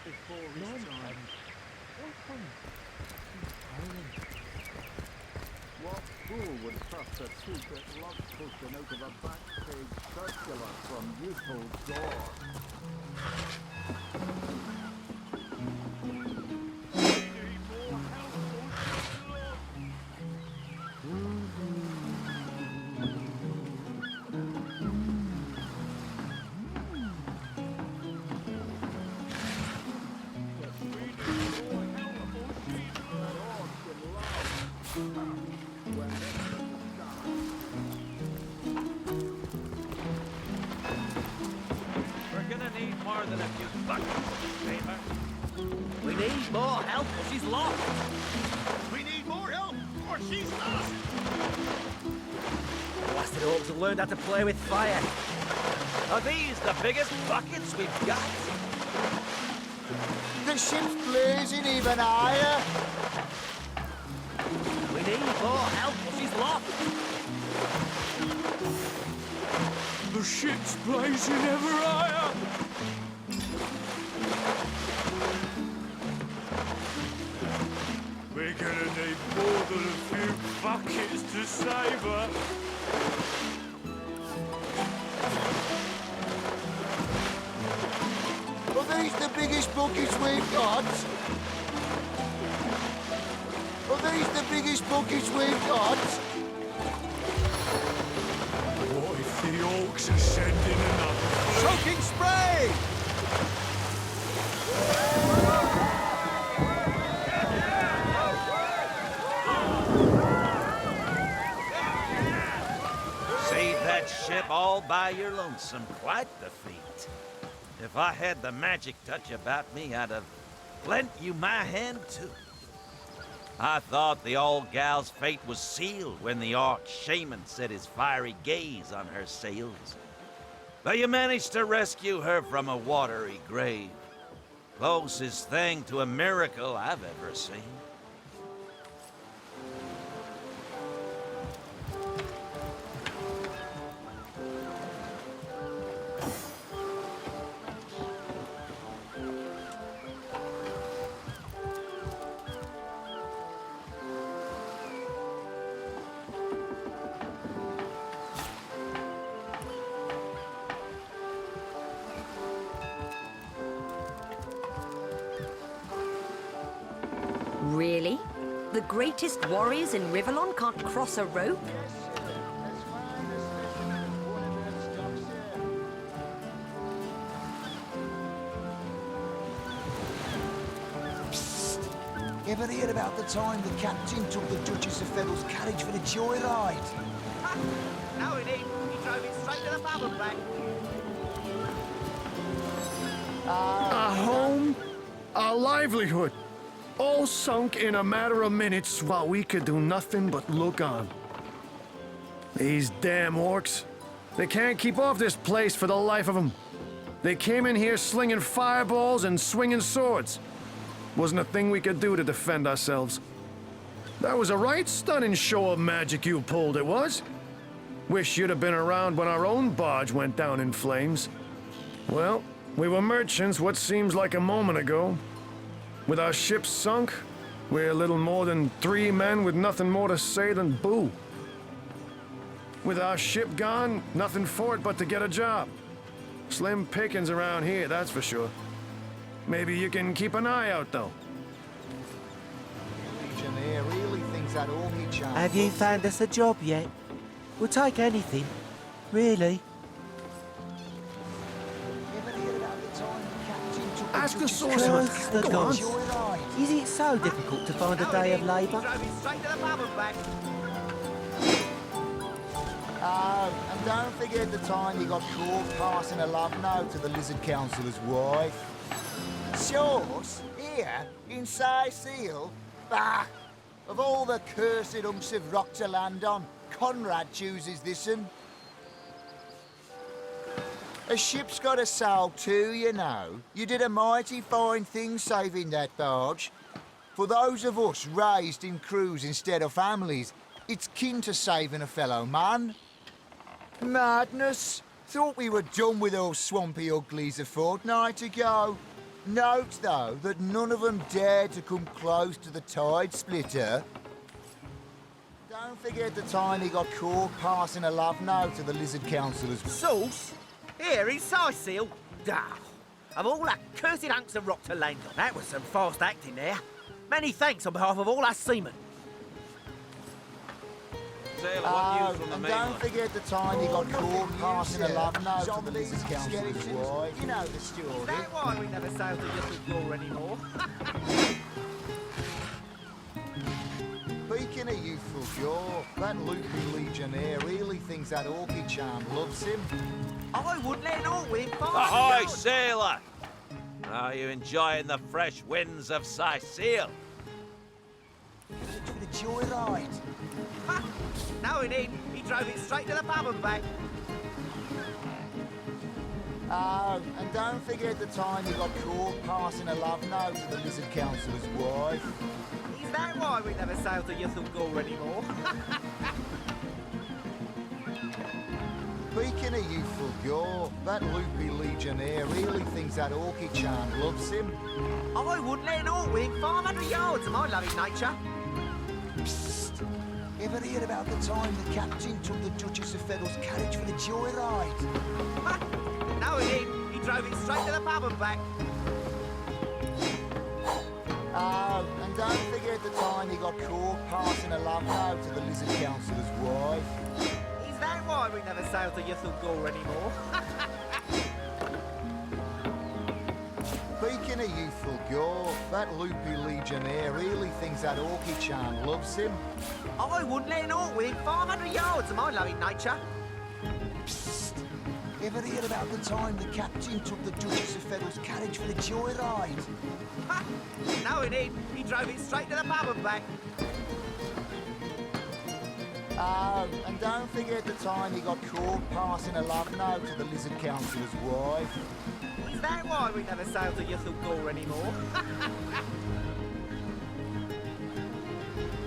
not before his time. What fool would trust a secret lock pushing out of a backstage circular from youthful door? We're gonna need more than a few buckets, Tamer. We need more help or she's lost. We need more help, or she's lost! Blasted orcs have learned how to play with fire. Are these the biggest buckets we've got? The ship's blazing even higher. We need more help or she's lost. The ship's blazing ever higher! We're gonna need more than a few buckets to save her. Are these the biggest buckets we've got? Are these the biggest buckets we've got? What if the orcs are sending another fleet? Soaking spray! Save that ship all by your lonesome. Quite the feat. If I had the magic touch about me, I'd have lent you my hand too. I thought the old gal's fate was sealed when the orc shaman set his fiery gaze on her sails. But you managed to rescue her from a watery grave. Closest thing to a miracle I've ever seen. Really? The greatest warriors in Rivellon can't cross a rope? Ever hear about the time the captain took the Duchess of Fennel's carriage for the joyride? Now we need. He drove it straight to the pub and back. Our home, our livelihood, all sunk in a matter of minutes while we could do nothing but look on. These damn orcs. They can't keep off this place for the life of them. They came in here slinging fireballs and swinging swords. Wasn't a thing we could do to defend ourselves. That was a right stunning show of magic you pulled, it was. Wish you'd have been around when our own barge went down in flames. Well, we were merchants what seems like a moment ago. With our ship sunk, we're little more than 3 men with nothing more to say than boo. With our ship gone, nothing for it but to get a job. Slim pickings around here, that's for sure. Maybe you can keep an eye out, though. Legion here really thinks that orgy chance. Have you found us a job yet? We'll take anything. Really. Ever hear about the time the captain took the Ask the Duchess of sorcerer. Fennel's Trust the carriage for gods. the joyride? Is it so difficult to find a day of He labour? drove it straight to the pub and back. Oh, and don't forget the time he got caught passing a love note to the lizard councillor's wife. Sauce? Here? In Seal? Bah! Of all the cursed humps of rock to land on, Conrad chooses this one. A ship's got a soul too, you know. You did a mighty fine thing saving that barge. For those of us raised in crews instead of families, it's kin to saving a fellow man. Madness! Thought we were done with those swampy uglies a fortnight ago. Note, though, that none of them dared to come close to the tide splitter. Don't forget the time he got caught passing a love note to the Lizard Councillors. Sauce? Here in Sicil? Ah, of all that cursed hunks of rock to land on, that was some fast acting there. Many thanks on behalf of all us seamen. Sailor, what news from the And mainland? don't forget the time he got caught passing a love note to the Lizard Councillors' wife. You know the story. Is that why we never sail to Yusuf anymore? Speaking of youthful jaw, that loopy legionnaire really thinks that orchid charm loves him. I wouldn't let an Orwin find Ahoy, sailor! Are you enjoying the fresh winds of Sicil? For the joyride. No, he didn't. He drove it straight to the pub and back. Oh, and don't forget the time he got caught passing a love note to the Lizard Councillor's wife. Is that why we never sail to Yusuf anymore? Speaking of youthful jaw, that loopy legionnaire really thinks that orchid charm loves him. I wouldn't let an Orwin 500 yards of my loving nature. Psst! Ever hear about the time the captain took the Duchess of Feddle's carriage for the joyride? No, he didn't. He drove it straight to the pub and back. Oh, and don't forget the time he got caught passing a love note to the Lizard Councillor's wife. Is that why we never sail to Yusuf anymore? Speaking of youthful jaw, that loopy legionnaire really thinks that orchid charm loves him. I wouldn't let an Orwin 500 yards of my loving nature. Psst! Ever hear about the time the captain took the Duchess of Feddle's carriage for the joyride? No, he didn't. He drove it straight to the pub and back. Oh, and don't forget the time he got caught passing a love note to the Lizard Councillor's wife. Is that why we never sail to Yusuf anymore?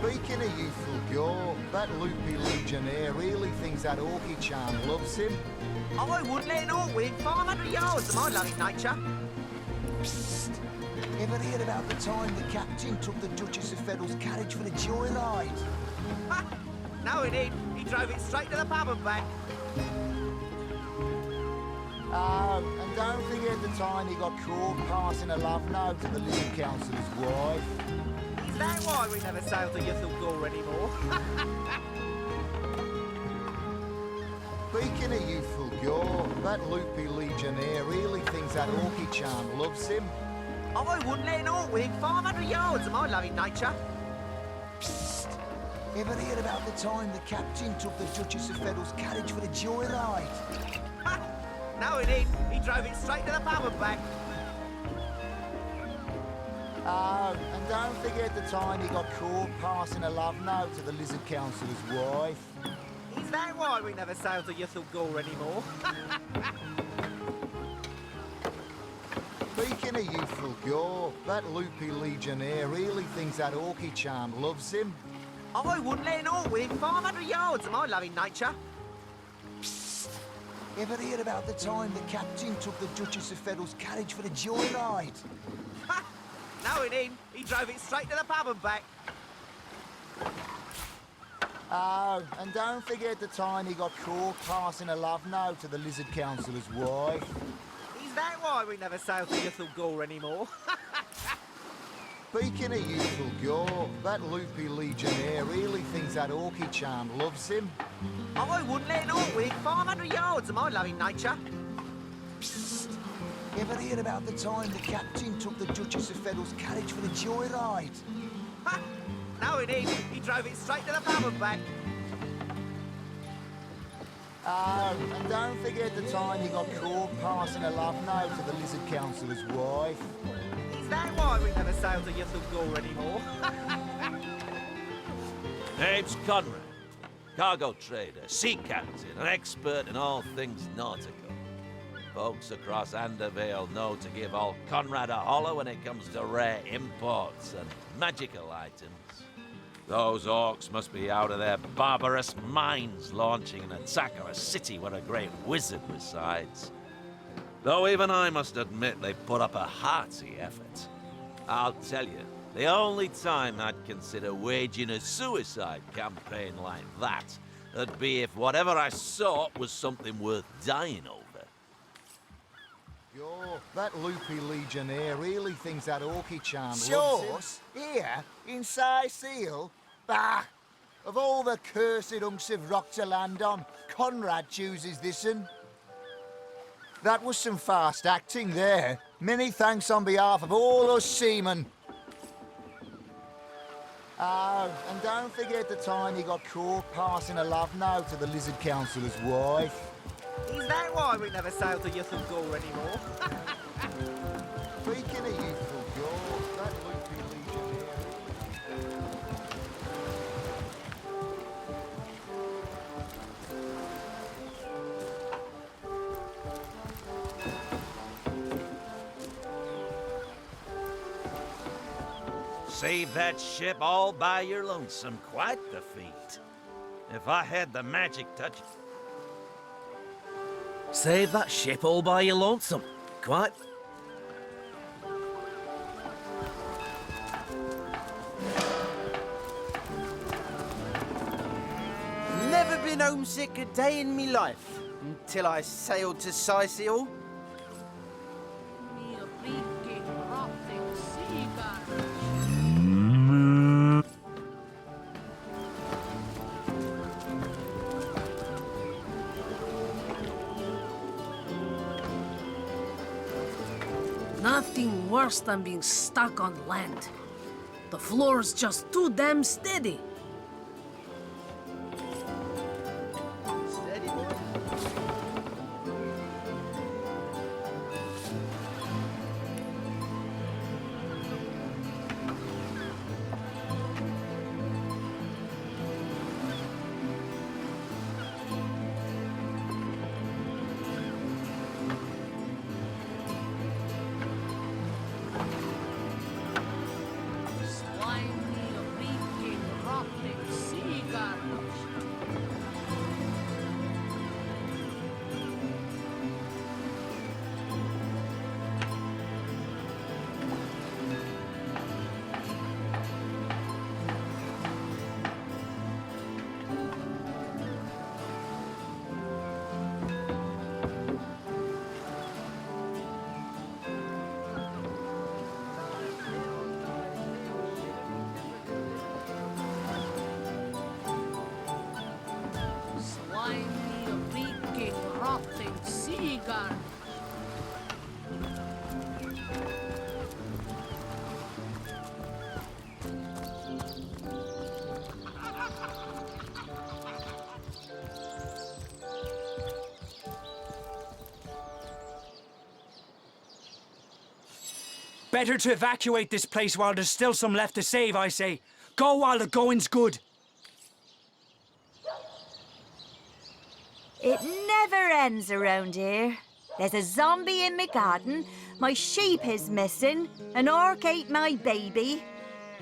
Speaking of youthful jaw, that loopy legionnaire really thinks that orchid charm loves him. I wouldn't let an Orwin 500 yards of my loving nature. Psst! Ever hear about the time the captain took the Duchess of Feddle's carriage for the joyride? No, he didn't. He drove it straight to the pub and back. Oh, and don't forget the time he got caught passing a love note to the Lizard Councillor's wife. Is that why we never sail to Yusuf anymore? Speaking of youthful jaw, that loopy legionnaire really thinks that orchid charm loves him. I wouldn't let an Orwin 500 yards of my loving nature. Psst! Ever hear about the time the captain took the Duchess of Feddle's carriage for the joyride? No, he didn't. He drove it straight to the pub and back. Oh, and don't forget the time he got caught passing a love note to the Lizard Councillor's wife. Is that why we never sail to Yusuf anymore? Speaking of youthful jaw, that loopy legionnaire really thinks that orchid charm loves him. I wouldn't let an Orwin 500 yards of my loving nature. Psst! Ever hear about the time the captain took the Duchess of Feddle's carriage for the joyride? No, he didn't. He drove it straight to the pub and back. Oh, and don't forget the time he got caught passing a love note to the Lizard Councillor's wife. Is that why we never sail to Yusuf anymore? Speaking of youthful jaw, that loopy legionnaire really thinks that orchid charm loves him. I wouldn't let an Orwin 500 yards of my loving nature. Psst! Ever hear about the time the captain took the Duchess of Feddle's carriage for the joyride? No, he didn't. He drove it straight to the pub and back. Oh, and don't forget the time he got caught passing a love note to the Lizard Councillor's wife. Is that why we never sail to Yusuf anymore? Name's Conrad. Cargo trader, sea captain, an expert in all things nautical. Folks across Andervale know to give old Conrad a holler when it comes to rare imports and magical items. Those orcs must be out of their barbarous minds launching an attack on a city where a great wizard resides. Though even I must admit they put up a hearty effort. I'll tell you, the only time I'd consider waging a suicide campaign like that would be if whatever I sought was something worth dying over. Yo, that loopy legionnaire really thinks that orky charm Sauce? Here, in Seal? Bah! Of all the cursed hunks of rock to land on, Conrad chooses this'n. That was some fast acting there. Many thanks on behalf of all us seamen. Oh, and don't forget the time he got caught passing a love note to the Lizard Councillor's wife. Is that why we never sail to Youthful Gore anymore? Speaking of youthful gore, that loopy legionnaire... Save that ship all by your lonesome. Quite the feat. If I had the magic touch... Save that ship all by your lonesome. Quite. Never been homesick a day in me life until I sailed to Seal. Nothing worse than being stuck on land. The floor's just too damn steady. Steady, boy. Slimy, reeking, rotting sea garbage. Slimy, reeking, rotting sea garbage. Better to evacuate this place while there's still some left to save, I say. Go while the going's good. It never ends around here. There's a zombie in my garden, my sheep is missing, an orc ate my baby.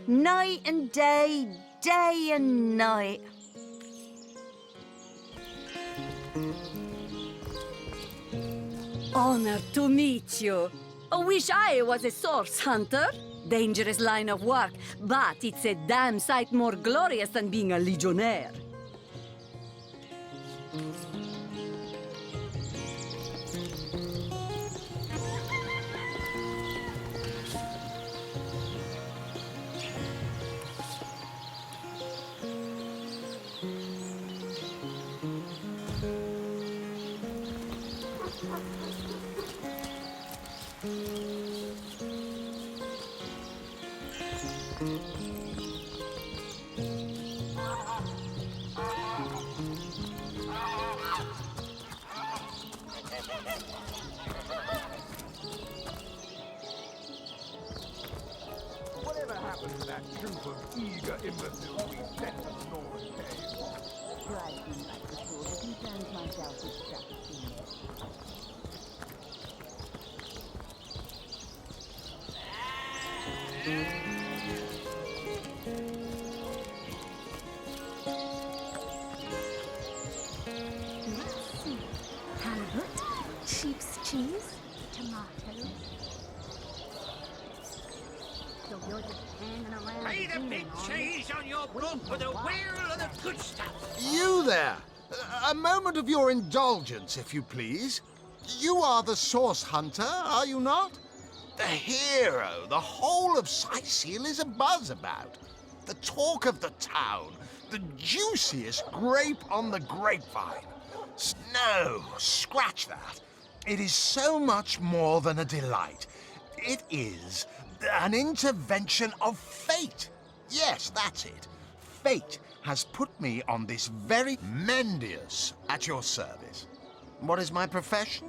Night and day, day and night. Honor to meet you. I wish I was a source hunter. Dangerous line of work, but it's a damn sight more glorious than being a legionnaire. Whatever happened to that troop of eager imbeciles we sent to the Northern Cave? Halibut, sheep's cheese, Pay the big cheese on your blood for the wheel of the good stuff. You there! A moment of your indulgence, if you please. You are the source hunter, are you not? The hero the whole of Sicil is abuzz about. The talk of the town. The juiciest grape on the grapevine. No, scratch that. It is so much more than a delight. It is an intervention of fate. Yes, that's it. Fate has put me on this very Mendius at your service. What is my profession?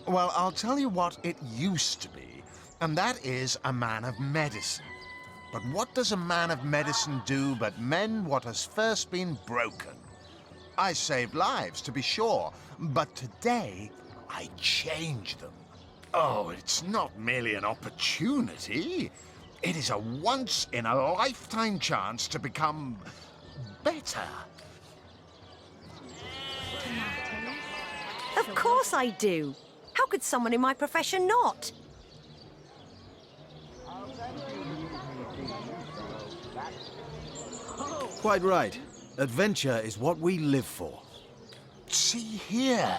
Well, I'll tell you what it used to be, and that is a man of medicine. But what does a man of medicine do but mend what has first been broken? I save lives, to be sure, but today I change them. Oh, it's not merely an opportunity. It is a once-in-a-lifetime chance to become better. Of course I do. How could someone in my profession not? Quite right. Adventure is what we live for. See here.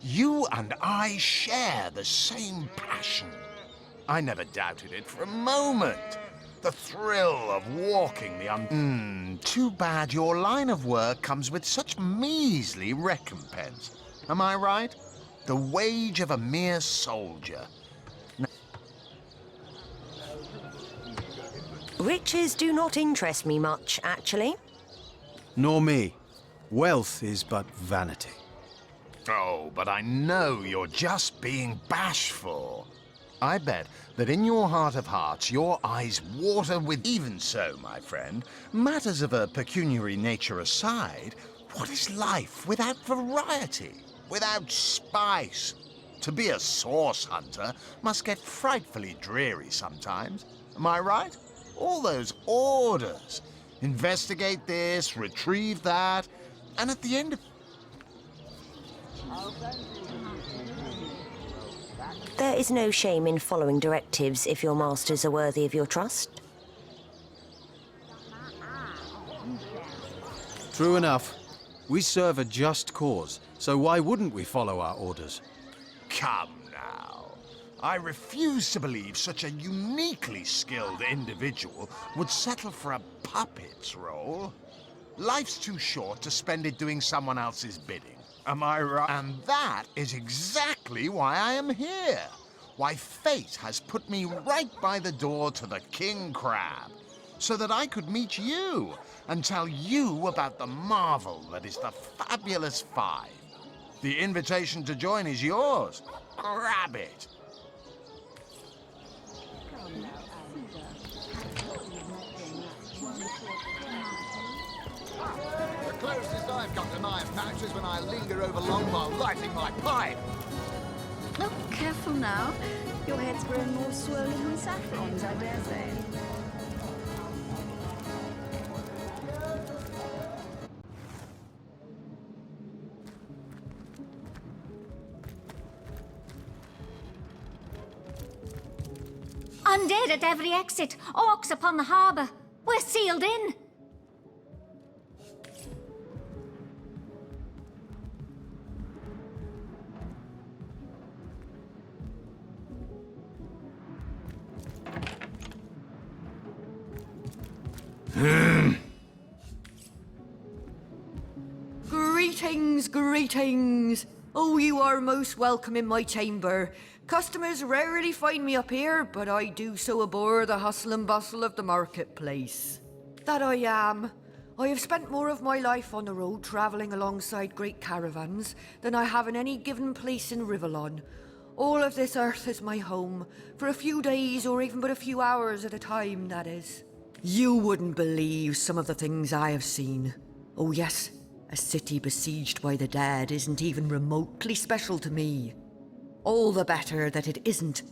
You and I share the same passion. I never doubted it for a moment. The thrill of walking the too bad your line of work comes with such measly recompense. Am I right? The wage of a mere soldier. Riches do not interest me much, actually. Nor me. Wealth is but vanity. Oh, but I know you're just being bashful. I bet that in your heart of hearts, your eyes water with... Even so, my friend, matters of a pecuniary nature aside, what is life without variety, without spice? To be a source hunter must get frightfully dreary sometimes. Am I right? All those orders. Investigate this, retrieve that, and at the end of... There is no shame in following directives if your masters are worthy of your trust. True enough. We serve a just cause, so why wouldn't we follow our orders? Come now. I refuse to believe such a uniquely skilled individual would settle for a puppet's role. Life's too short to spend it doing someone else's bidding. Am I right? And that is exactly why I am here. Why fate has put me right by the door to the King Crab, so that I could meet you and tell you about the marvel that is the Fabulous Five. The invitation to join is yours. Grab it. The closest I've come to knife match is when I linger over long while lighting my pipe. Oh, careful now. Your head's grown more swollen than saffron's, I dare say. Undead at every exit. Orcs upon the harbour. We're sealed in. Greetings, greetings. Oh, you are most welcome in my chamber. Customers rarely find me up here, but I do so abhor the hustle and bustle of the marketplace. That I am. I have spent more of my life on the road travelling alongside great caravans than I have in any given place in Rivellon. All of this earth is my home, for a few days or even but a few hours at a time, that is. You wouldn't believe some of the things I have seen. Oh yes, a city besieged by the dead isn't even remotely special to me. All the better that it isn't.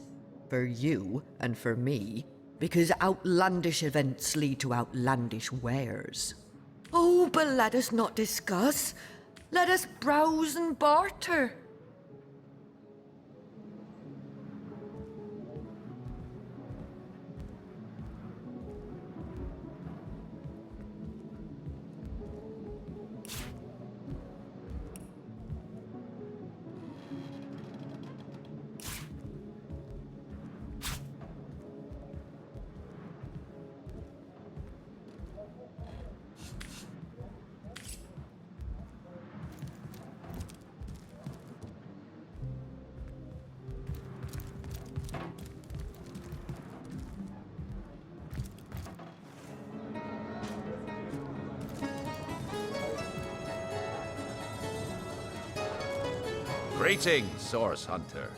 For you and for me. Because outlandish events lead to outlandish wares. Oh, but let us not discuss. Let us browse and barter. Greetings, Source Hunter.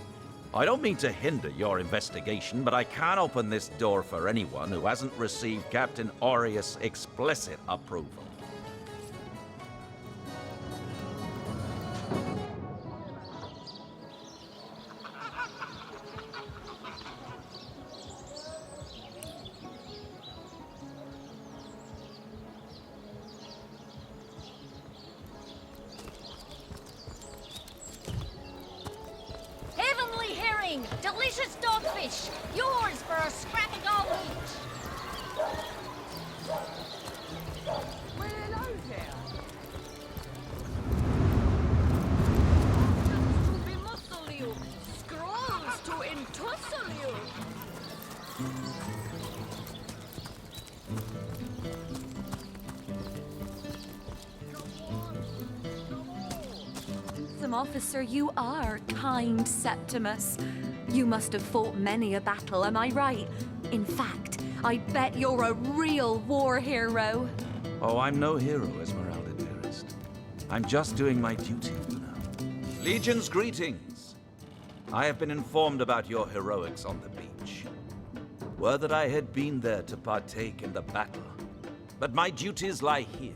I don't mean to hinder your investigation, but I can't open this door for anyone who hasn't received Captain Aureus' explicit approval. Heavenly herring! Delicious dogfish! Yours for a scrappy gold each! Hello there. To bemuscle you, scrolls to entussle you. Some officer you are, kind Septimus. You must have fought many a battle, am I right? In fact, I bet you're a real war hero. Oh, I'm no hero, Esmeralda, dearest. I'm just doing my duty, you know. Legion's greetings. I have been informed about your heroics on the beach. Were that I had been there to partake in the battle. But my duties lie here.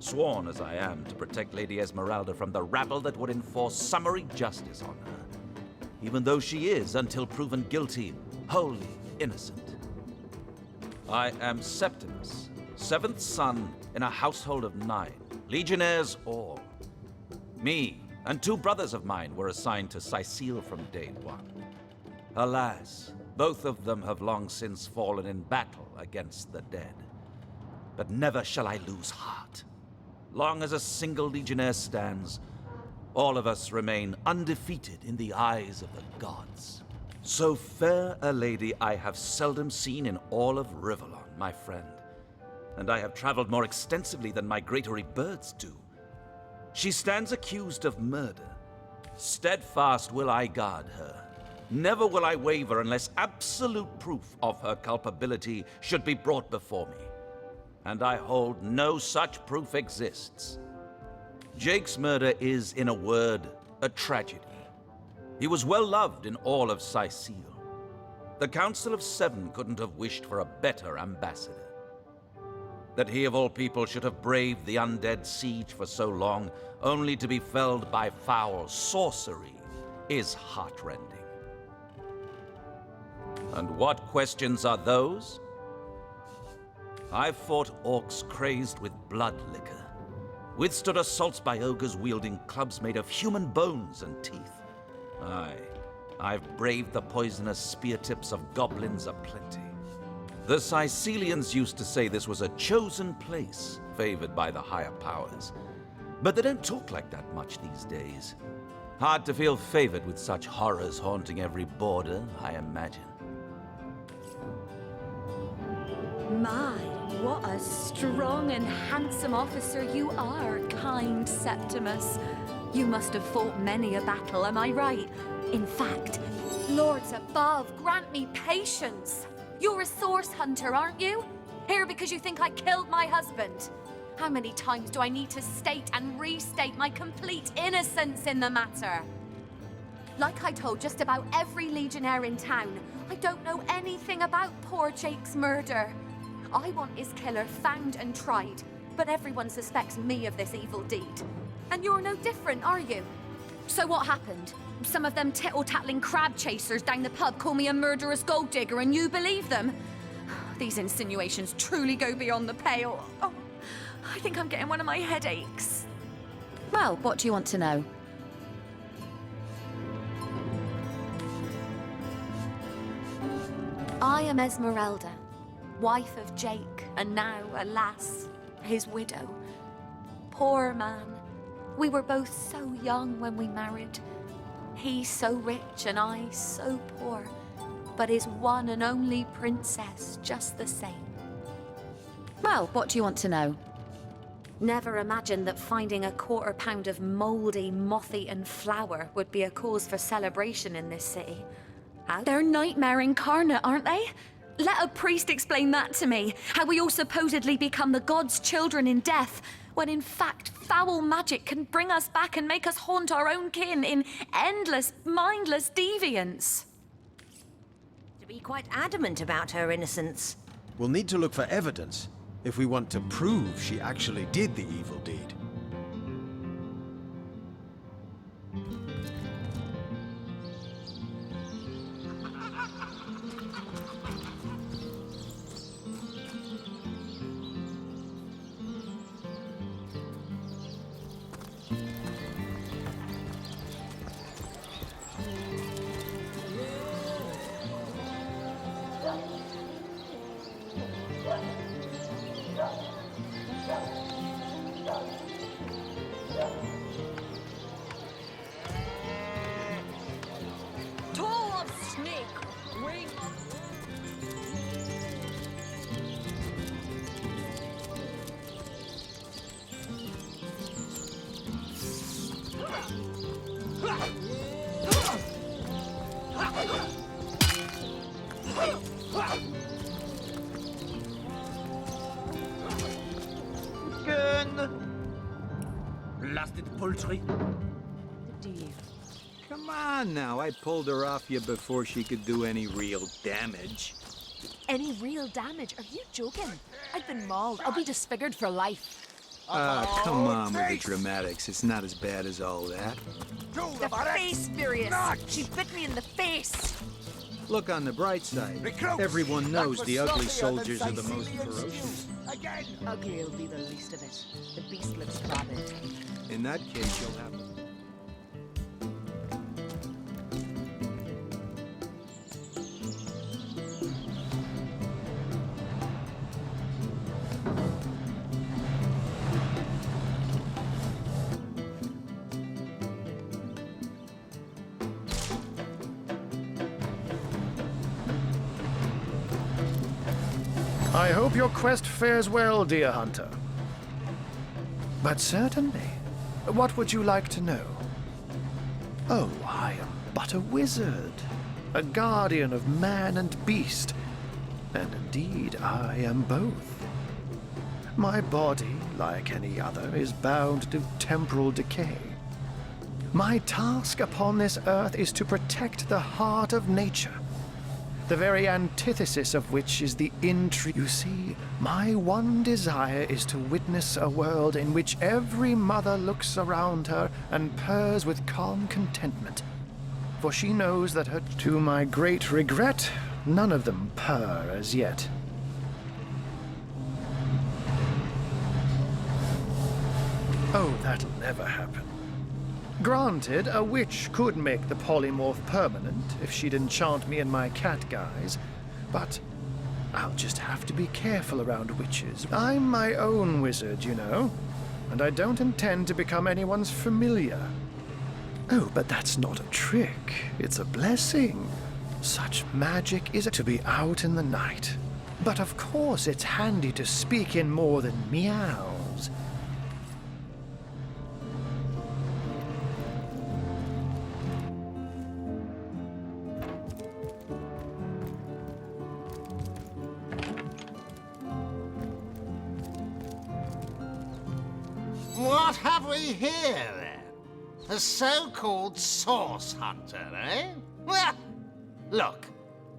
Sworn as I am to protect Lady Esmeralda from the rabble that would enforce summary justice on her. Even though she is, until proven guilty, wholly innocent. I am Septimus, 7th son in a household of 9, legionnaires all. Me and 2 brothers of mine were assigned to Sicile from day 1. Alas, both of them have long since fallen in battle against the dead. But never shall I lose heart. Long as a single legionnaire stands, all of us remain undefeated in the eyes of the gods. So fair a lady I have seldom seen in all of Rivellon, my friend. And I have traveled more extensively than migratory birds do. She stands accused of murder. Steadfast will I guard her. Never will I waver unless absolute proof of her culpability should be brought before me. And I hold no such proof exists. Jake's murder is, in a word, a tragedy. He was well loved in all of Sicile. The Council of 7 couldn't have wished for a better ambassador. That he of all people should have braved the undead siege for so long, only to be felled by foul sorcery, is heartrending. And what questions are those? I've fought orcs crazed with blood liquor, withstood assaults by ogres wielding clubs made of human bones and teeth. Aye, I've braved the poisonous spear tips of goblins aplenty. The Sicilians used to say this was a chosen place, favored by the higher powers. But they don't talk like that much these days. Hard to feel favored with such horrors haunting every border, I imagine. My, what a strong and handsome officer you are, kind Septimus. You must have fought many a battle, am I right? In fact, lords above, grant me patience. You're a source hunter, aren't you? Here because you think I killed my husband. How many times do I need to state and restate my complete innocence in the matter? Like I told just about every legionnaire in town, I don't know anything about poor Jake's murder. I want his killer found and tried, but everyone suspects me of this evil deed. And you're no different, are you? So what happened? Some of them tittle-tattling crab chasers down the pub call me a murderous gold digger and you believe them? These insinuations truly go beyond the pale. Oh, I think I'm getting one of my headaches. Well, what do you want to know? I am Esmeralda, wife of Jake, and now, alas, his widow. Poor man. We were both so young when we married. He so rich and I so poor, but his one and only princess just the same. Well, what do you want to know? Never imagined that finding a quarter pound of mouldy, moth-eaten flour would be a cause for celebration in this city. They're nightmare incarnate, aren't they? Let a priest explain that to me. How we all supposedly become the gods' children in death, when in fact foul magic can bring us back and make us haunt our own kin in endless, mindless deviance. To be quite adamant about her innocence. We'll need to look for evidence if we want to prove she actually did the evil deed. Toe of snake, wing of... Blasted poultry. Come on now, I pulled her off you before she could do any real damage. Any real damage? Are you joking? I've been mauled. I'll be disfigured for life. Ah, come on with the dramatics. It's not as bad as all that. The face, Furious! She bit me in the face! Look on the bright side. Everyone knows the ugly soldiers are the most ferocious. Ugly will be the least of it. The beast looks rabid. In that case, you'll have... I hope your quest fares well, dear hunter. But certainly. What would you like to know? Oh, I am but a wizard, a guardian of man and beast, and indeed I am both. My body, like any other, is bound to temporal decay. My task upon this earth is to protect the heart of nature, the very antithesis of which is the intrigue. You see, my one desire is to witness a world in which every mother looks around her and purrs with calm contentment, for she knows that to my great regret, none of them purr as yet. Oh, that'll never happen. Granted, a witch could make the polymorph permanent if she'd enchant me in my cat guise, but I'll just have to be careful around witches. I'm my own wizard, you know, and I don't intend to become anyone's familiar. Oh, but that's not a trick. It's a blessing. Such magic is to be out in the night. But of course it's handy to speak in more than meows. What have we here, then? A so-called source hunter, eh? Well, look,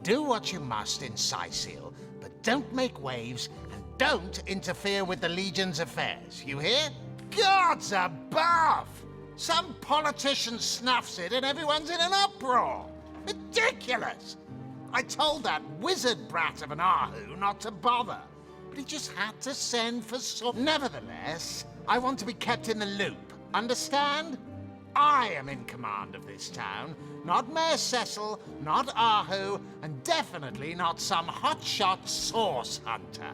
do what you must in Sicil, but don't make waves and don't interfere with the Legion's affairs, you hear? Gods above! Some politician snuffs it and everyone's in an uproar. Ridiculous! I told that wizard brat of an Ahu not to bother, but he just had to send for some... Nevertheless, I want to be kept in the loop, understand? I am in command of this town, not Mayor Cecil, not Ahu, and definitely not some hotshot source hunter.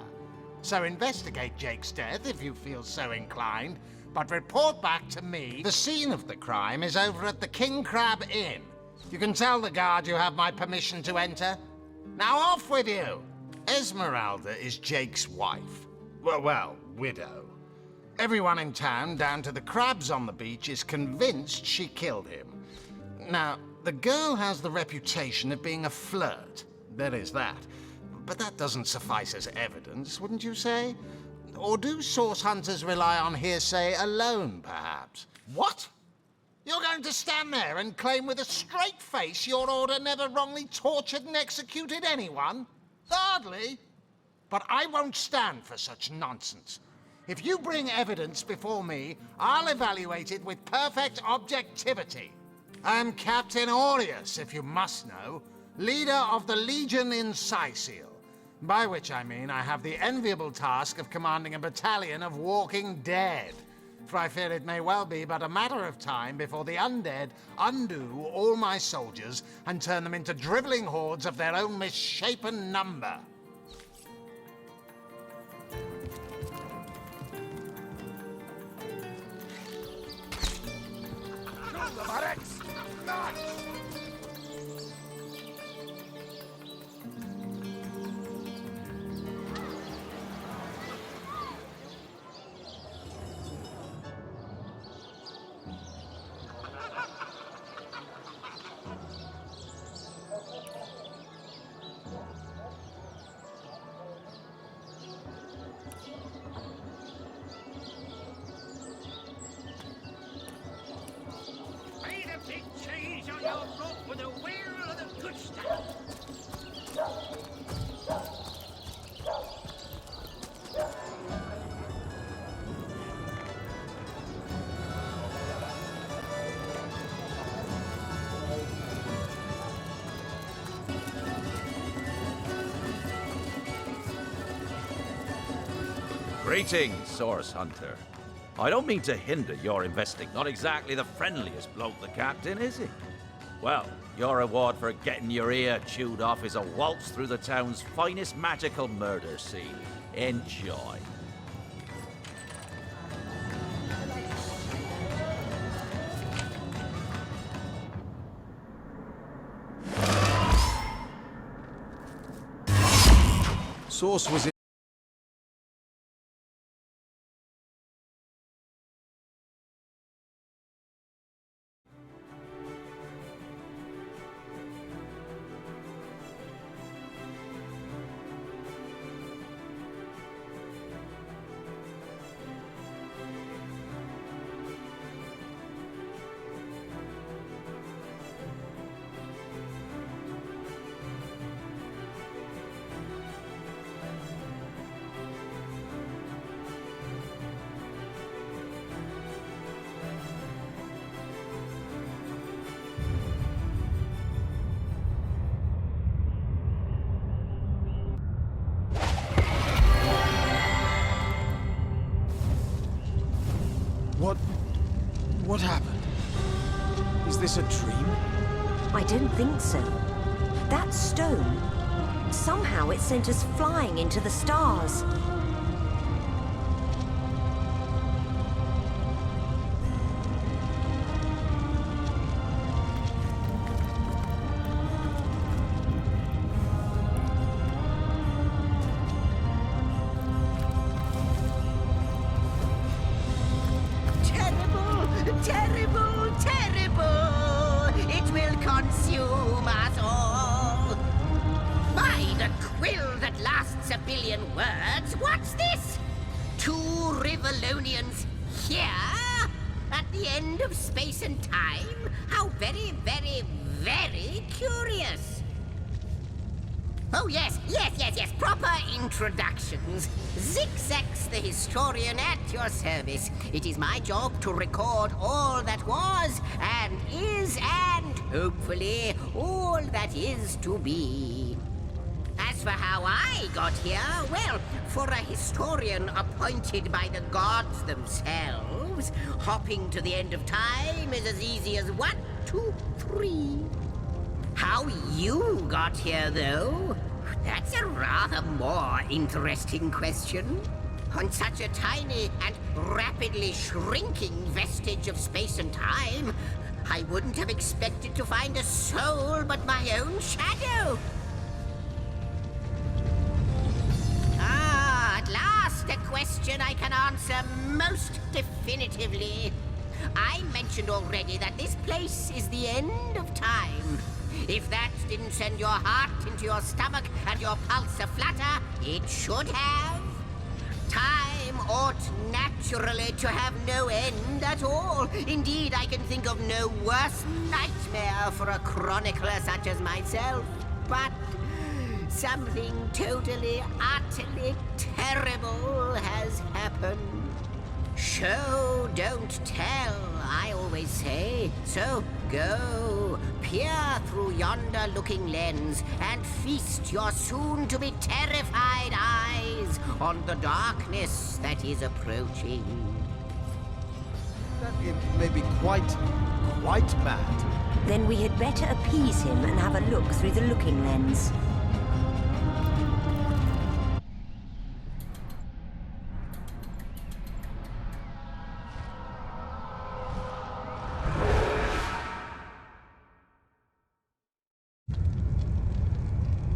So investigate Jake's death if you feel so inclined, but report back to me. The scene of the crime is over at the King Crab Inn. You can tell the guard you have my permission to enter. Now off with you! Esmeralda is Jake's wife. Well, widow. Everyone in town, down to the crabs on the beach, is convinced she killed him. Now, the girl has the reputation of being a flirt. There is that. But that doesn't suffice as evidence, wouldn't you say? Or do source hunters rely on hearsay alone, perhaps? What? You're going to stand there and claim with a straight face your order never wrongly tortured and executed anyone? Hardly. But I won't stand for such nonsense. If you bring evidence before me, I'll evaluate it with perfect objectivity. I'm Captain Aureus, if you must know, leader of the Legion in Sicil, by which I mean I have the enviable task of commanding a battalion of walking dead. For I fear it may well be but a matter of time before the undead undo all my soldiers and turn them into drivelling hordes of their own misshapen number. Made a big change on your rope with a wheel of the good stuff. Greetings, Source Hunter. I don't mean to hinder your investing. Not exactly the friendliest bloke, the captain, is he? Well, your reward for getting your ear chewed off is a waltz through the town's finest magical murder scene. Enjoy. Source was in. What happened? Is this a dream? I didn't think so. That stone, somehow it sent us flying into the stars. Terrible, terrible! It will consume us all! By the quill that lasts a billion words, what's this? 2 Rivalonians here? At the end of space and time? How very, very, very curious! Oh, yes, proper introductions. Zigzags the historian at your service. It is my job to record all that was, and is, and hopefully all that is to be. As for how I got here, well, for a historian appointed by the gods themselves, hopping to the end of time is as easy as 1, 2, 3. How you got here, though? That's a rather more interesting question. On such a tiny and rapidly shrinking vestige of space and time, I wouldn't have expected to find a soul but my own shadow. Ah, at last a question I can answer most definitively. I mentioned already that this place is the end of time. If that didn't send your heart into your stomach and your pulse a-flutter, it should have. Time time ought naturally to have no end at all. Indeed, I can think of no worse nightmare for a chronicler such as myself. But something totally, utterly terrible has happened. Show, don't tell, I always say. So go, peer through yonder looking lens and feast your soon-to-be terrified eyes on the darkness that is approaching. That imp may be quite mad. Then we had better appease him and have a look through the looking lens.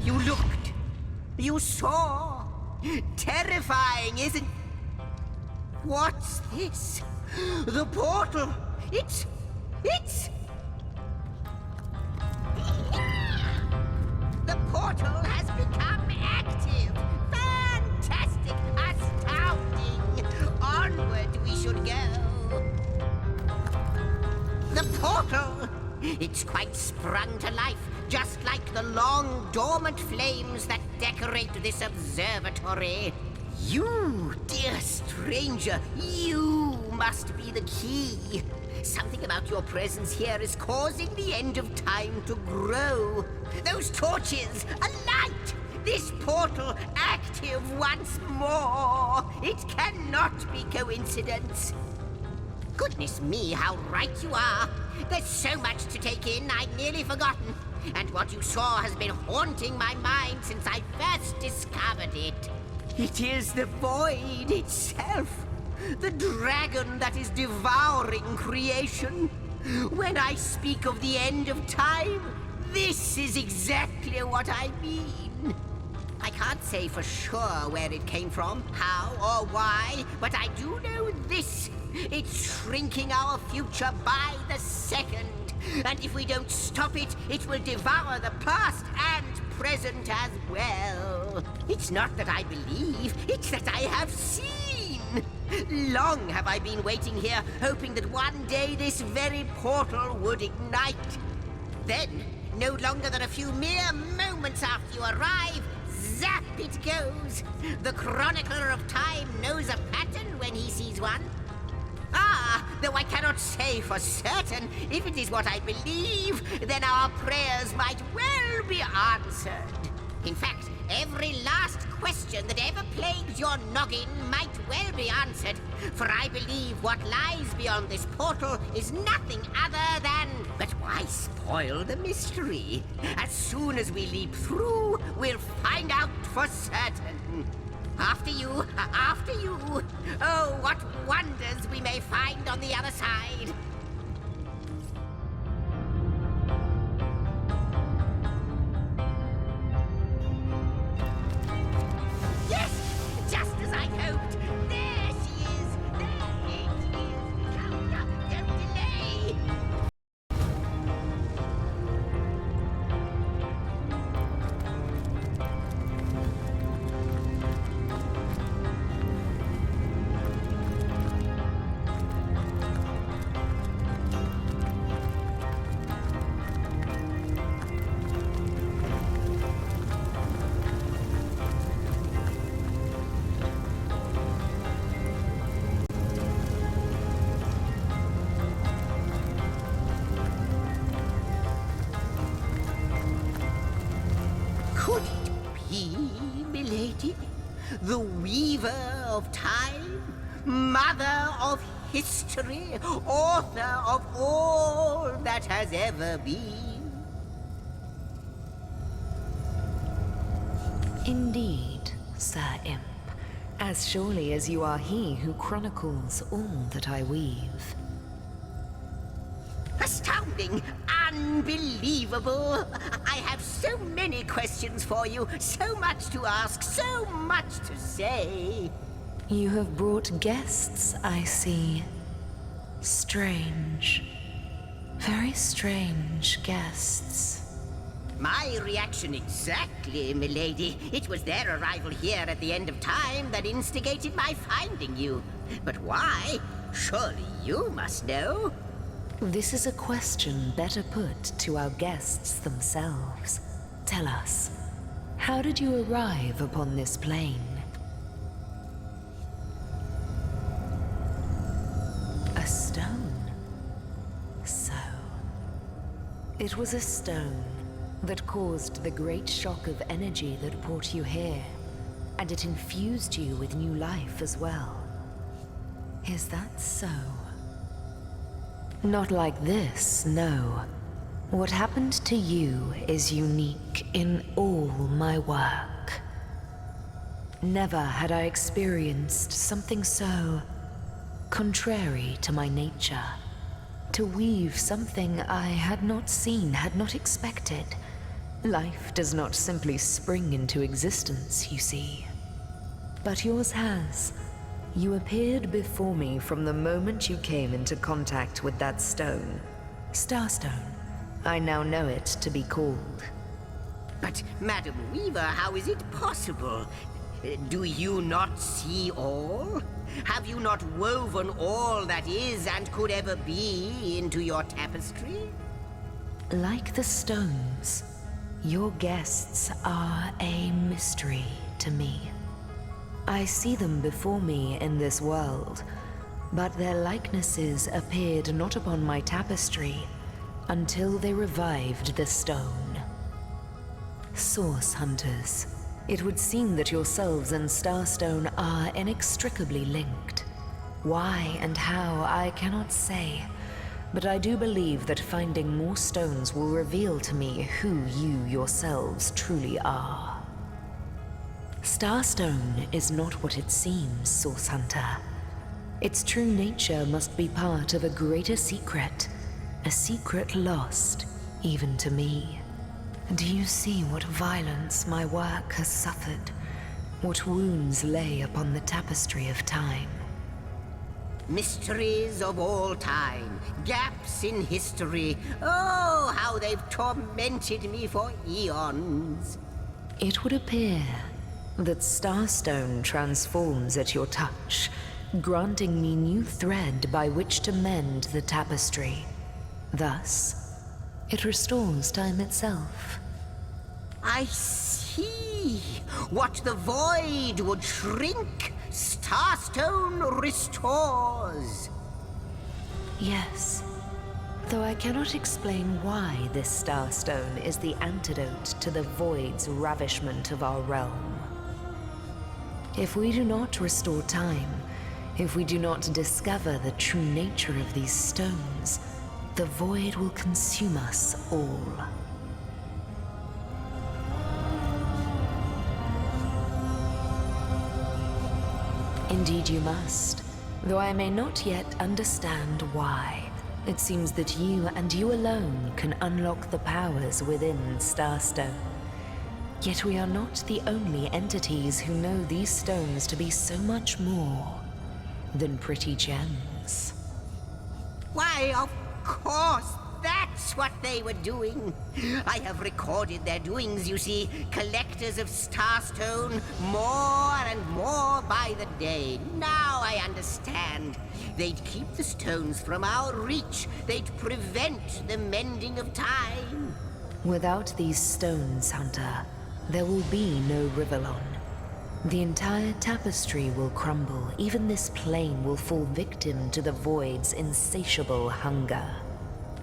You looked. You saw. Terrifying, isn't... What's this? The portal. It's... The portal has become active. Fantastic. Astounding. Onward we should go. The portal. It's quite sprung to life, just like the long, dormant flames that decorate this observatory. You, dear stranger, you must be the key. Something about your presence here is causing the end of time to grow. Those torches, a light! This portal active once more! It cannot be coincidence. Goodness me, how right you are. There's so much to take in, I'd nearly forgotten. And what you saw has been haunting my mind since I first discovered it. It is the void itself. The dragon that is devouring creation. When I speak of the end of time, this is exactly what I mean. I can't say for sure where it came from, how or why, but I do know this. It's shrinking our future by the second. And if we don't stop it, it will devour the past and present as well. It's not that I believe, it's that I have seen. Long have I been waiting here, hoping that one day this very portal would ignite. Then, no longer than a few mere moments after you arrive, zap it goes. The chronicler of time knows a pattern when he sees one. Ah, though I cannot say for certain, if it is what I believe, then our prayers might well be answered. In fact, every last question that ever plagued your noggin might well be answered, for I believe what lies beyond this portal is nothing other than... But why spoil the mystery? As soon as we leap through, we'll find out for certain. After you, after you. Oh, what wonders we may find on the other side. Yes, just as I hoped. There she is. There it is. Come up, don't delay. Could it be, milady? The weaver of time? Mother of history? Author of all that has ever been? Indeed, Sir Imp. As surely as you are he who chronicles all that I weave. Astounding! Unbelievable! I have so many questions for you, so much to ask, so much to say. You have brought guests, I see. Strange. Very strange guests. My reaction exactly, milady. It was their arrival here at the end of time that instigated my finding you. But why? Surely you must know. This is a question better put to our guests themselves. Tell us, how did you arrive upon this plane? A stone. So, it was a stone that caused the great shock of energy that brought you here, and it infused you with new life as well. Is that so? Not like this, no. What happened to you is unique in all my work. Never had I experienced something so contrary to my nature. To weave something I had not seen, had not expected. Life does not simply spring into existence, you see. But yours has. You appeared before me from the moment you came into contact with that stone. Starstone. I now know it to be called. But, Madam Weaver, how is it possible? Do you not see all? Have you not woven all that is and could ever be into your tapestry? Like the stones, your guests are a mystery to me. I see them before me in this world, but their likenesses appeared not upon my tapestry until they revived the stone. Source hunters, it would seem that yourselves and Starstone are inextricably linked. Why and how, I cannot say, but I do believe that finding more stones will reveal to me who you yourselves truly are. Starstone is not what it seems, Source Hunter. Its true nature must be part of a greater secret, a secret lost even to me. Do you see what violence my work has suffered? What wounds lay upon the tapestry of time? Mysteries of all time, gaps in history. Oh, how they've tormented me for eons. It would appear that Starstone transforms at your touch, granting me new thread by which to mend the tapestry. Thus, it restores time itself. I see. What the void would shrink, Starstone restores. Yes, though I cannot explain why this Starstone is the antidote to the void's ravishment of our realm. If we do not restore time, if we do not discover the true nature of these stones, the void will consume us all. Indeed you must, though I may not yet understand why. It seems that you and you alone can unlock the powers within Starstone. Yet we are not the only entities who know these stones to be so much more than pretty gems. Why, of course, that's what they were doing. I have recorded their doings, you see. Collectors of Starstone, more and more by the day. Now I understand. They'd keep the stones from our reach. They'd prevent the mending of time. Without these stones, Hunter, there will be no Rivellon. The entire tapestry will crumble. Even this plane will fall victim to the void's insatiable hunger.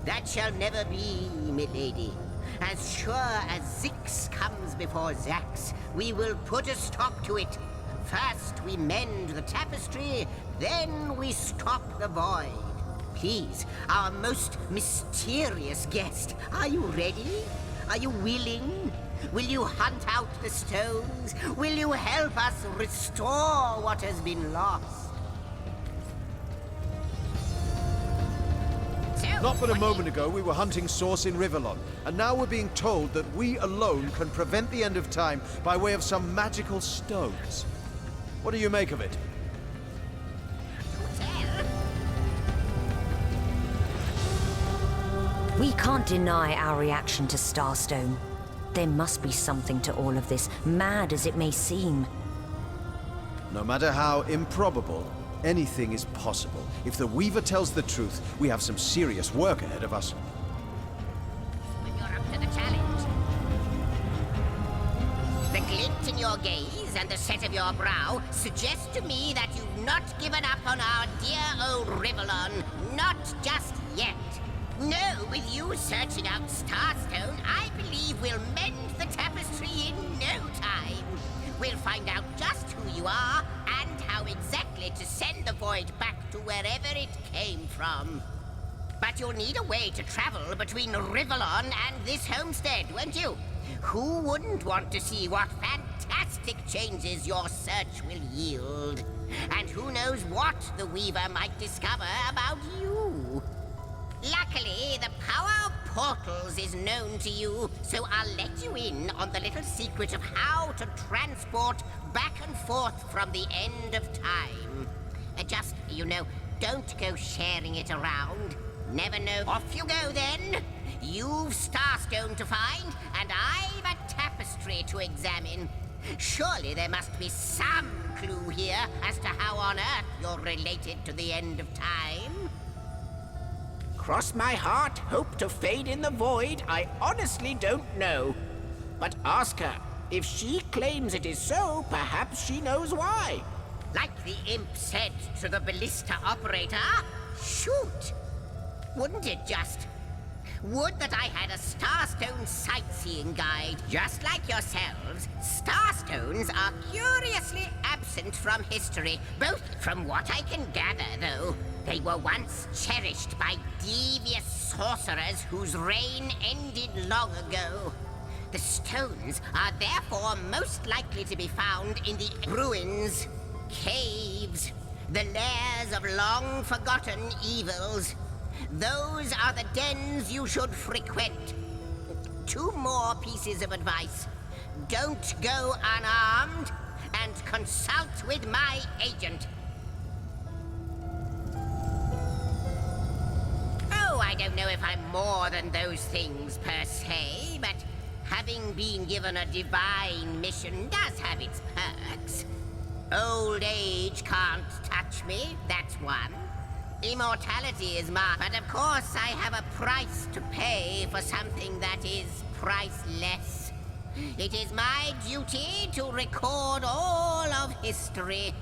That shall never be, milady. As sure as Zix comes before Zax, we will put a stop to it. First we mend the tapestry, then we stop the void. Please, our most mysterious guest, are you ready? Are you willing? Will you hunt out the stones? Will you help us restore what has been lost? Not but a moment ago we were hunting Source in Rivellon, and now we're being told that we alone can prevent the end of time by way of some magical stones. What do you make of it? We can't deny our reaction to Starstone. There must be something to all of this, mad as it may seem. No matter how improbable, anything is possible. If the Weaver tells the truth, we have some serious work ahead of us. When you're up to the challenge. The glint in your gaze and the set of your brow suggest to me that you've not given up on our dear old Rivellon. Not just yet. No, with you searching out Starstone, I believe we'll mend the tapestry in no time. We'll find out just who you are and how exactly to send the void back to wherever it came from. But you'll need a way to travel between Rivellon and this homestead, won't you? Who wouldn't want to see what fantastic changes your search will yield? And who knows what the Weaver might discover about you? Luckily, the power of portals is known to you, so I'll let you in on the little secret of how to transport back and forth from the end of time. Just, don't go sharing it around. Never know. Off you go, then. You've Starstone to find, and I've a tapestry to examine. Surely there must be some clue here as to how on earth you're related to the end of time. Cross my heart, hope to fade in the void, I honestly don't know. But ask her. If she claims it is so, perhaps she knows why. Like the imp said to the ballista operator, shoot! Wouldn't it just? Would that I had a Starstone sightseeing guide. Just like yourselves, Starstones are curiously absent from history. Both from what I can gather, though. They were once cherished by devious sorcerers whose reign ended long ago. The stones are therefore most likely to be found in the ruins, caves, the lairs of long-forgotten evils. Those are the dens you should frequent. 2 more pieces of advice. Don't go unarmed, and consult with my agent. Oh, I don't know if I'm more than those things per se, but having been given a divine mission does have its perks. Old age can't touch me, that's one. Immortality is mine, but of course I have a price to pay for something that is priceless. It is my duty to record all of history,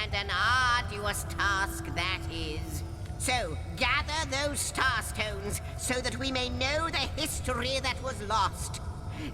and an arduous task that is. So, gather those starstones so that we may know the history that was lost.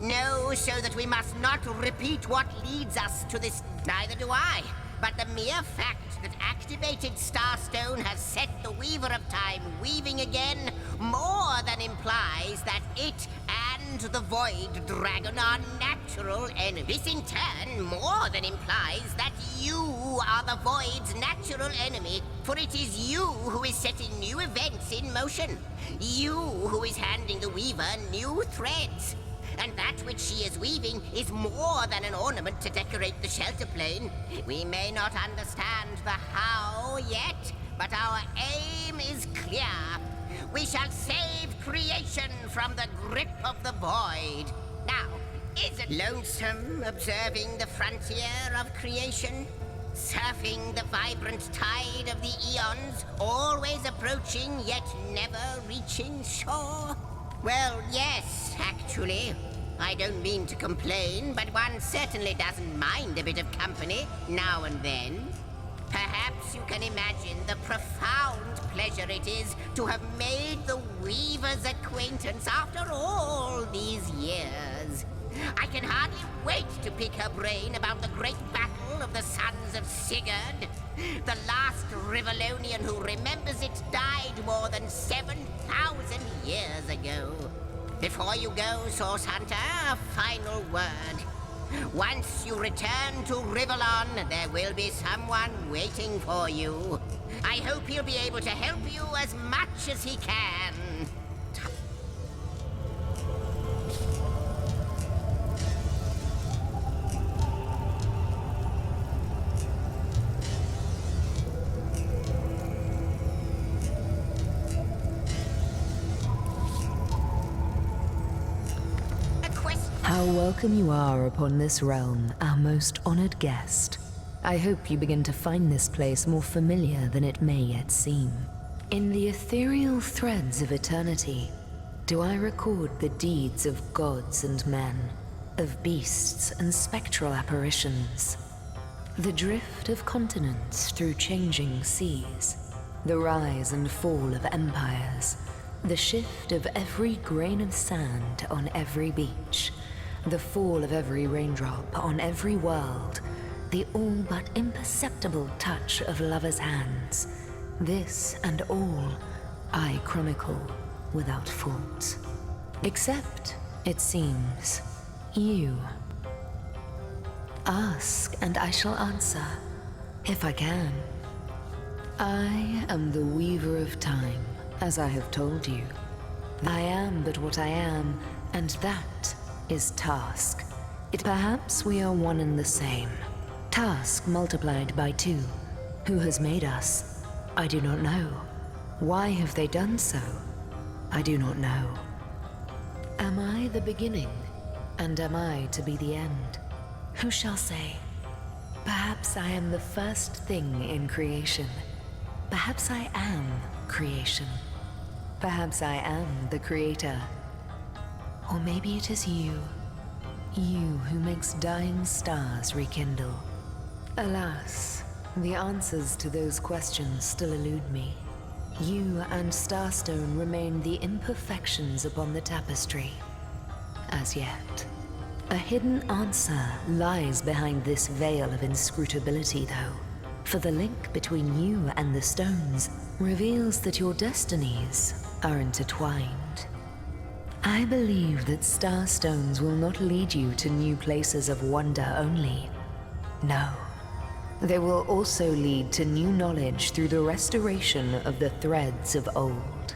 Know so that we must not repeat what leads us to this. Neither do I. But the mere fact that activated Starstone has set the Weaver of Time weaving again more than implies that it and the Void Dragon are natural enemies. This in turn more than implies that you are the Void's natural enemy, for it is you who is setting new events in motion. You who is handing the Weaver new threads. And that which she is weaving is more than an ornament to decorate the shelter plane. We may not understand the how yet, but our aim is clear. We shall save creation from the grip of the void. Now, is it lonesome observing the frontier of creation? Surfing the vibrant tide of the eons, always approaching yet never reaching shore? Well, yes, actually. I don't mean to complain, but one certainly doesn't mind a bit of company now and then. Perhaps you can imagine the profound pleasure it is to have made the Weaver's acquaintance after all these years. I can hardly wait to pick her brain about the great battle of the Sons of Sigurd. The last Rivellonian who remembers it died more than 7,000 years ago. Before you go, Source Hunter, a final word. Once you return to Rivellon, there will be someone waiting for you. I hope he'll be able to help you as much as he can. How welcome you are upon this realm, our most honored guest. I hope you begin to find this place more familiar than it may yet seem. In the ethereal threads of eternity, do I record the deeds of gods and men, of beasts and spectral apparitions, the drift of continents through changing seas, the rise and fall of empires, the shift of every grain of sand on every beach, the fall of every raindrop on every world, the all but imperceptible touch of lovers' hands. This and all I chronicle without fault. Except, it seems, you. Ask and I shall answer, if I can. I am the weaver of time, as I have told you. I am but what I am, and that is task. Perhaps we are one and the same. Task multiplied by 2. Who has made us? I do not know. Why have they done so? I do not know. Am I the beginning? And am I to be the end? Who shall say? Perhaps I am the first thing in creation. Perhaps I am creation. Perhaps I am the creator. Or maybe it is you. You who makes dying stars rekindle. Alas, the answers to those questions still elude me. You and Starstone remain the imperfections upon the tapestry. As yet. A hidden answer lies behind this veil of inscrutability, though. For the link between you and the stones reveals that your destinies are intertwined. I believe that starstones will not lead you to new places of wonder only. No. They will also lead to new knowledge through the restoration of the threads of old.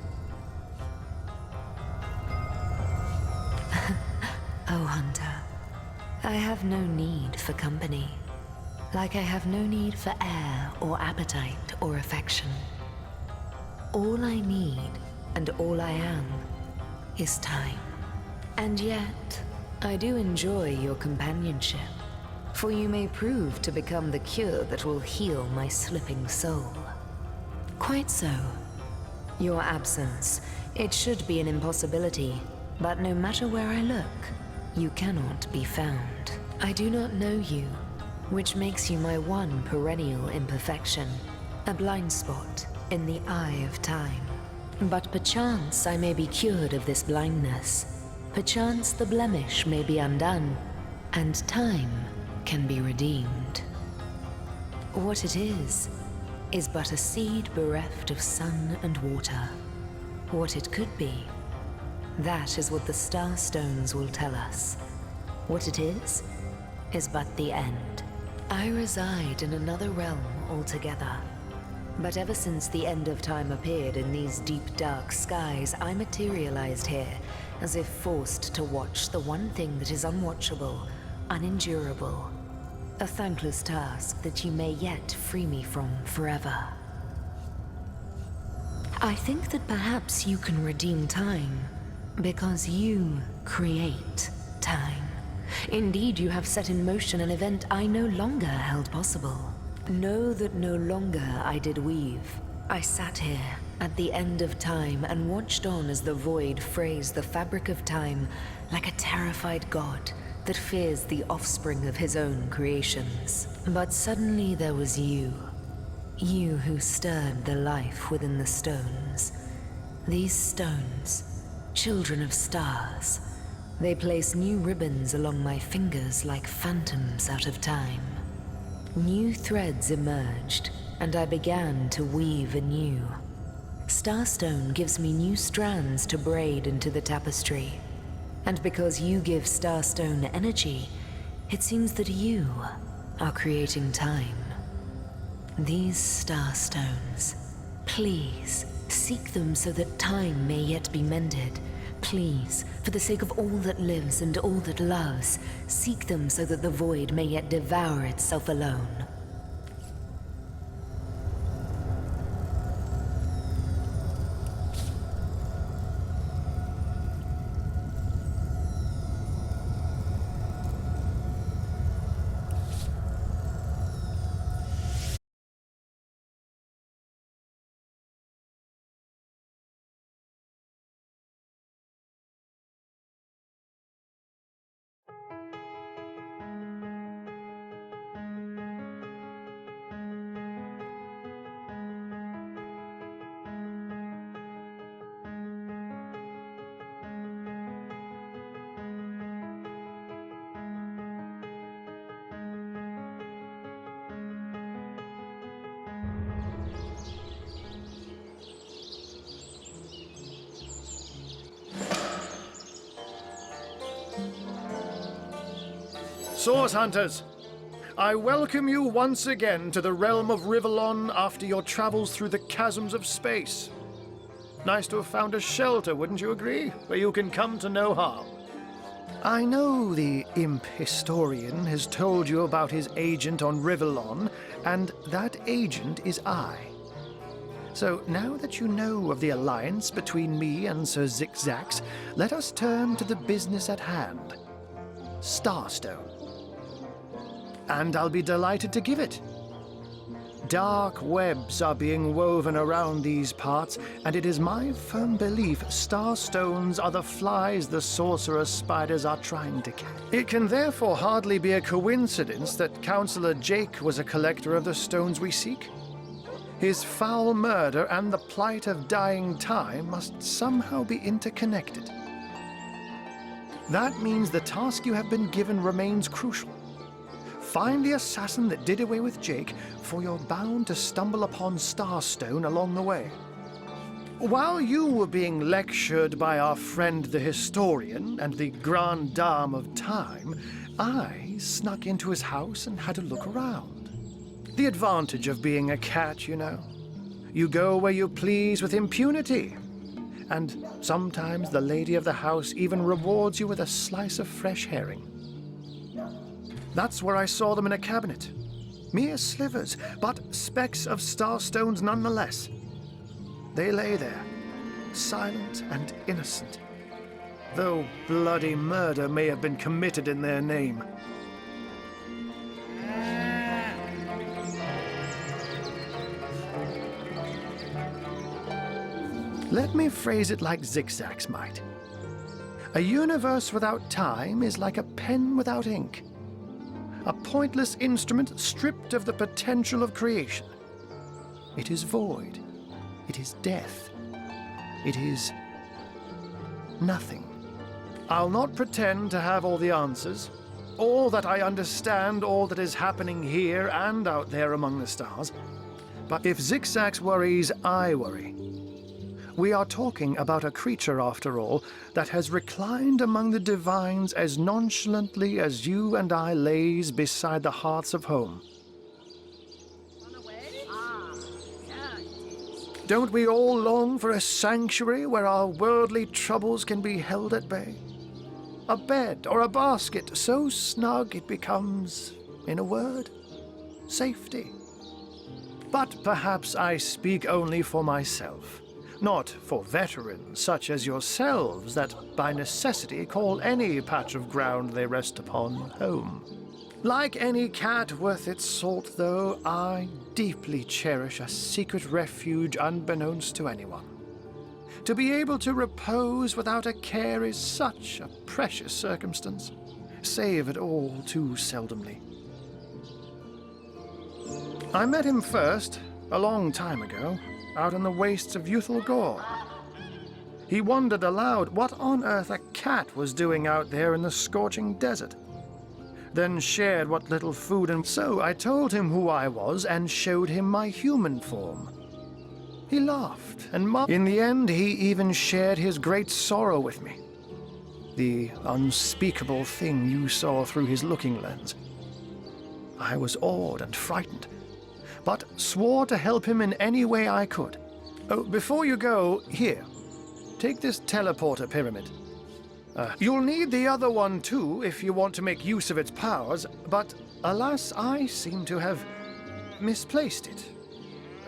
Oh, Hunter. I have no need for company. Like I have no need for air or appetite or affection. All I need and all I am is time. And yet, I do enjoy your companionship. For you may prove to become the cure that will heal my slipping soul. Quite so. Your absence, it should be an impossibility, but no matter where I look, you cannot be found. I do not know you, which makes you my one perennial imperfection, a blind spot in the eye of time. But perchance I may be cured of this blindness. Perchance the blemish may be undone, and time can be redeemed. What it is but a seed bereft of sun and water. What it could be, that is what the starstones will tell us. What it is but the end. I reside in another realm altogether. But ever since the end of time appeared in these deep dark skies, I materialized here, as if forced to watch the one thing that is unwatchable, unendurable. A thankless task that you may yet free me from forever. I think that perhaps you can redeem time, because you create time. Indeed, you have set in motion an event I no longer held possible. Know that no longer I did weave. I sat here, at the end of time, and watched on as the void frays the fabric of time like a terrified god that fears the offspring of his own creations. But suddenly there was you. You who stirred the life within the stones. These stones, children of stars. They place new ribbons along my fingers like phantoms out of time. New threads emerged, and I began to weave anew. Starstone gives me new strands to braid into the tapestry. And because you give Starstone energy, it seems that you are creating time. These Starstones, please, seek them so that time may yet be mended. Please, for the sake of all that lives and all that loves, seek them so that the void may yet devour itself alone. Source Hunters, I welcome you once again to the realm of Rivellon after your travels through the chasms of space. Nice to have found a shelter, wouldn't you agree? Where you can come to no harm. I know the imp historian has told you about his agent on Rivellon, and that agent is I. So now that you know of the alliance between me and Sir Zigzags, let us turn to the business at hand. Starstone. And I'll be delighted to give it. Dark webs are being woven around these parts, and it is my firm belief starstones are the flies the sorcerer spiders are trying to catch. It can therefore hardly be a coincidence that Councillor Jake was a collector of the stones we seek. His foul murder and the plight of dying time must somehow be interconnected. That means the task you have been given remains crucial. Find the assassin that did away with Jake, for you're bound to stumble upon Starstone along the way. While you were being lectured by our friend the historian and the grande dame of time, I snuck into his house and had a look around. The advantage of being a cat, you know. You go where you please with impunity. And sometimes the lady of the house even rewards you with a slice of fresh herring. That's where I saw them in a cabinet. Mere slivers, but specks of starstones nonetheless. They lay there, silent and innocent, though bloody murder may have been committed in their name. Let me phrase it like Zigzags might. A universe without time is like a pen without ink. A pointless instrument stripped of the potential of creation. It is void. It is death. It is nothing. I'll not pretend to have all the answers, all that I understand, all that is happening here and out there among the stars. But if Zigzags worries, I worry. We are talking about a creature, after all, that has reclined among the divines as nonchalantly as you and I lays beside the hearths of home. Don't we all long for a sanctuary where our worldly troubles can be held at bay? A bed or a basket so snug it becomes, in a word, safety. But perhaps I speak only for myself. Not for veterans such as yourselves that by necessity call any patch of ground they rest upon home. Like any cat worth its salt, though, I deeply cherish a secret refuge unbeknownst to anyone. To be able to repose without a care is such a precious circumstance, save all too seldomly. I met him first, a long time ago, out in the wastes of Youthful Gore. He wondered aloud what on earth a cat was doing out there in the scorching desert. Then shared what little food and so I told him who I was and showed him my human form. He laughed and in the end he even shared his great sorrow with me. The unspeakable thing you saw through his looking lens. I was awed and frightened, but swore to help him in any way I could. Oh, before you go, here, take this teleporter pyramid. You'll need the other one too if you want to make use of its powers, but alas, I seem to have misplaced it.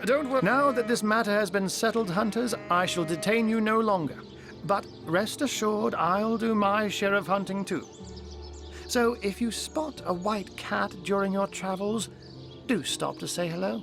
Don't worry. Now that this matter has been settled, hunters, I shall detain you no longer. But rest assured, I'll do my share of hunting too. So if you spot a white cat during your travels, do stop to say hello.